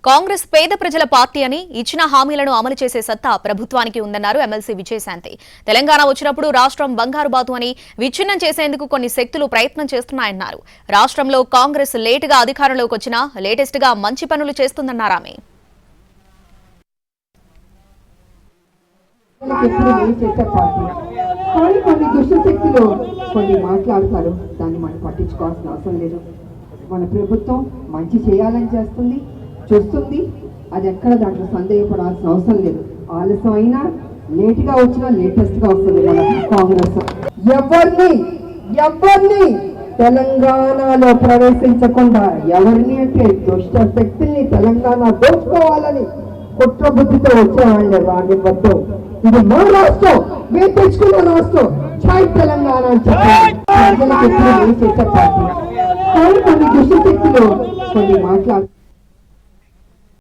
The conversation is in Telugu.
కాంగ్రెస్ పేద ప్రజల పార్టీ అని ఇచ్చిన హామీలను అమలు చేసే సత్తా ప్రభుత్వానికి ఉందన్నారు ఎమ్మెల్సీ విజయశాంతి. తెలంగాణ వచ్చినప్పుడు రాష్ట్రం బంగారు బాతు అని విచ్ఛిన్నం చేసేందుకు కొన్ని శక్తులు ప్రయత్నం చేస్తున్నాయన్నారు. రాష్ట్రంలో కాంగ్రెస్ లేటుగా అధికారంలోకి వచ్చినా లేటెస్ట్ గా మంచి పనులు చేస్తుందన్నారు ఆమె. కొన్ని దుష్టశక్తులు కొన్ని మాట్లాడతారు, దాన్ని మనం పట్టించుకోవాల్సిన అవసరం లేదు. మన ప్రభుత్వం మంచి చేయాలని చూస్తుంది, అది ఎక్కడ దాంట్లో సందేహపడాల్సిన అవసరం లేదు. ఆలస్యం అయినా లేట్గా వచ్చినా లేటెస్ట్ గా వస్తుంది మన కాంగ్రెస్. ఎవరిని తెలంగాణలో ప్రవేశించకుండా, ఎవరిని అంటే దుష్ట శక్తుల్ని తెలంగాణ దోచుకోవాలని కుట్ర బుద్ధితో వచ్చేవాళ్ళే వాడి వద్దు. ఇది మా రాష్ట్రం, మేము తెచ్చుకున్న రాష్ట్రం, ఛాయ్ తెలంగాణ అని చెప్పాలి. ప్రజలకు ఎప్పుడు చెప్పాలి. కానీ కొన్ని దుష్టశక్తులు కొన్ని మాట్లాడుతున్నారు.